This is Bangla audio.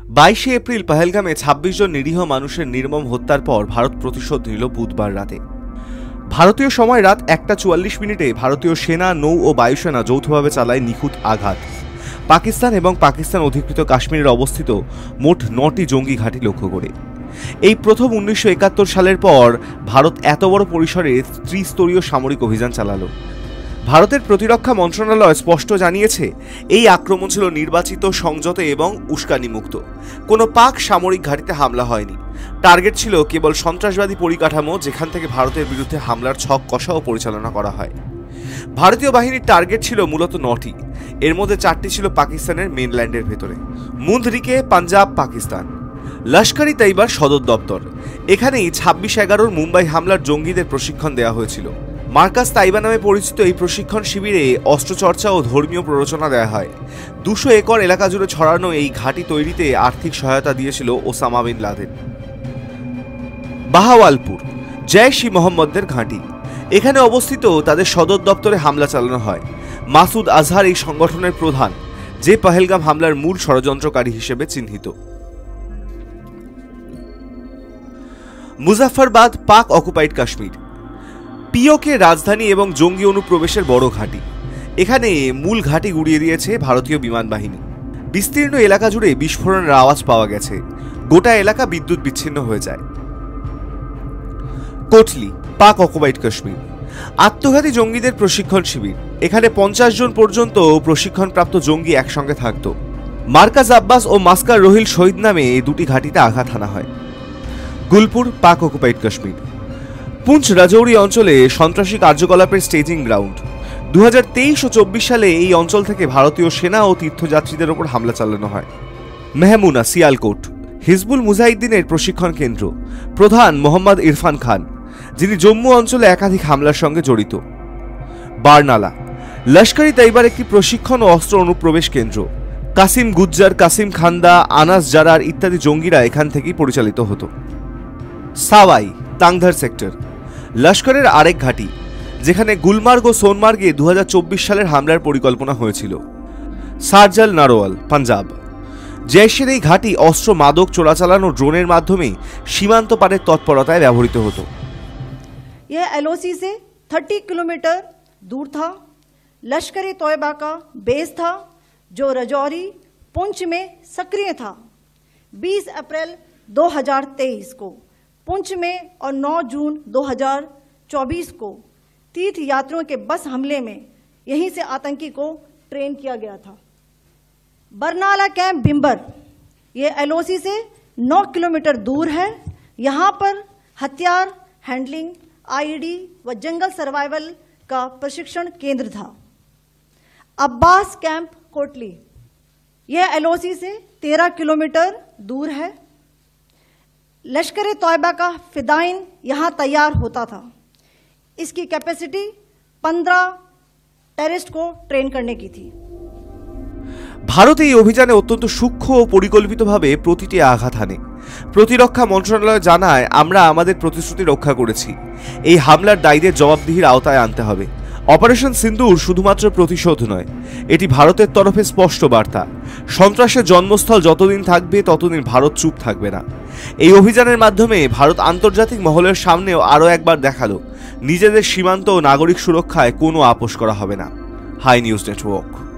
22 এপ্রিল পহেলগামে 26 জন নিরীহ মানুষের নির্মম হত্যার পর ভারত প্রতিশোধ নিল বুধবার রাতে। ভারতীয় সময় রাত 1:44 ভারতীয় সেনা, নৌ ও বায়ুসেনা যৌথভাবে চালায় নিখুঁত আঘাত। পাকিস্তান এবং পাকিস্তান অধিকৃত কাশ্মীরের অবস্থিত মোট 9টি জঙ্গি ঘাঁটি লক্ষ্য করে। এই প্রথম 1971 সালের পর ভারত এত বড় পরিসরে ত্রিস্তরীয় সামরিক অভিযান চালালো। ভারতের প্রতিরক্ষা মন্ত্রণালয় স্পষ্ট জানিয়েছে, এই আক্রমণ ছিল নির্বাচিত, সংযত এবং উস্কানিমুক্ত। কোনো পাক সামরিক ঘাঁটিতে হামলা হয়নি। টার্গেট ছিল কেবল সন্ত্রাসবাদী পরিকাঠামো, যেখান থেকে ভারতের বিরুদ্ধে হামলার ছক কষা ও পরিচালনা করা হয়। ভারতীয় বাহিনীর টার্গেট ছিল মূলত 9টি। এর মধ্যে 4টি ছিল পাকিস্তানের মেনল্যান্ডের ভেতরে। মুন্দ্রিকে, পাঞ্জাব, পাকিস্তান। লস্কর-ই তৈয়বার সদর দপ্তর। এখানেই 26/11 মুম্বাই হামলার জঙ্গিদের প্রশিক্ষণ দেওয়া হয়েছিল। মার্কাজ তাইবা নামে পরিচিত এই প্রশিক্ষণ শিবিরে অস্ত্রচর্চা ও ধর্মীয় প্ররোচনা দেওয়া হয়। 200 একর এলাকা জুড়ে ছড়ানো এই ঘাঁটি তৈরিতে আর্থিক সহায়তা দিয়েছিল ওসামা বিন লাদেন। বাহাওয়ালপুর, জৈশ-ই-মোহাম্মদদের ঘাঁটি। এখানে অবস্থিত তাদের সদর দপ্তরে হামলা চালানো হয়। মাসুদ আজহার এই সংগঠনের প্রধান, যে পহেলগাম হামলার মূল ষড়যন্ত্রকারী হিসেবে চিহ্নিত। মুজাফফরবাদ, পাক অকুপাইড কাশ্মীর। পিওকে রাজধানী এবং জঙ্গি অনুপ্রবেশের বড় ঘাঁটি। এখানে মূল ঘাঁটি গুড়িয়ে দিয়েছে ভারতীয় বিমান বাহিনী। বিস্তীর্ণ এলাকা জুড়ে বিস্ফোরণের আওয়াজ পাওয়া গেছে। গোটা এলাকা বিদ্যুৎ বিচ্ছিন্ন হয়ে যায়। কোটলি, পাক অকুপাইড কাশ্মীর। আত্মঘাতী জঙ্গিদের প্রশিক্ষণ শিবির। এখানে 50 জন পর্যন্ত প্রশিক্ষণপ্রাপ্ত জঙ্গি একসঙ্গে থাকত। মার্কাজ আব্বাস ও মাস্কার রহিল শহীদ নামে এই দুটি ঘাঁটিতে আঘাত হানা হয়। গুলপুর, পাক অকুপাইড কাশ্মীর। পুঞ্চ রাজৌরি অঞ্চলে সন্ত্রাসী কার্যকলাপের স্টেজিং গ্রাউন্ড। 2023 ও 24 সালে এই অঞ্চল থেকে ভারতীয় সেনা ও তীর্থযাত্রীদের ওপর হামলা চালানো হয়। মেহমুনা, সিয়ালকোট। হিজবুল মুজাহিদ্দিনের প্রশিক্ষণ কেন্দ্র। প্রধান মোহাম্মদ ইরফান খান, যিনি জম্মু অঞ্চলে একাধিক হামলার সঙ্গে জড়িত। বারনালা, লস্কর-ই তৈয়বার একটি প্রশিক্ষণ ও অস্ত্র অনুপ্রবেশ কেন্দ্র। কাসিম গুজ্জার, কাসিম খান্দা, আনাস জারার ইত্যাদি জঙ্গিরা এখান থেকেই পরিচালিত হতো। Sawai, Tangdhar sector. লস্করের আরেক ঘাঁটি, যেখানে গুলমার্গ ও সোনমার্গে 2024 সালের হামলার পরিকল্পনা হয়েছিল। সারজাল নারোয়াল, পাঞ্জাব। জৈশের এই ঘাঁটি অস্ত্র, মাদক চোরাচালান ও ড্রোনের মাধ্যমে সীমান্ত পারের তৎপরতায় ব্যবহৃত হতো। यह एलओसी से 30 किलोमीटर दूर था। लश्कर-ए-तोयबा का बेस था, जो राजौरी, पुंछ में सक्रिय था। 20 अप्रैल 2023 को पुंछ में और 9 जून 2024 को तीर्थ यात्रियों के बस हमले में यहीं से आतंकी को ट्रेन किया गया था। बरनाला कैंप भिम्बर, ये एलओसी से 9 किलोमीटर दूर है। यहाँ पर हथियार हैंडलिंग, आईडी व जंगल सर्वाइवल का प्रशिक्षण केंद्र था। अब्बास कैंप, कोटली, यह एलओसी से 13 किलोमीटर दूर है। लश्कर-ए-तोयबा का फिदाइन यहाँ तैयार होता था। इसकी कैपेसिटी 15 टेररिस्ट को ट्रेन करने की थी। ভারত এই অভিযানে অত্যন্ত সূক্ষ্ম ও পরিকল্পিতভাবে প্রতিটি আঘাত হানে। প্রতিরক্ষা মন্ত্রণালয় জানায়, আমরা আমাদের প্রতিশ্রুতি রক্ষা করেছি। এই হামলার দায়ীদের জবাবদিহির আওতায় আনতে হবে। অপারেশন সিন্দুর শুধুমাত্র প্রতিশোধ নয়, এটি ভারতের তরফে স্পষ্ট বার্তা। সন্ত্রাসের জন্মস্থল যতদিন থাকবে ততদিন ভারত চুপ থাকবে না। এই অভিযানের মাধ্যমে ভারত আন্তর্জাতিক মহলের সামনেও আরও একবার দেখালো, নিজেদের সীমান্ত ও নাগরিক সুরক্ষায় কোনো আপোষ করা হবে না। Hi news network.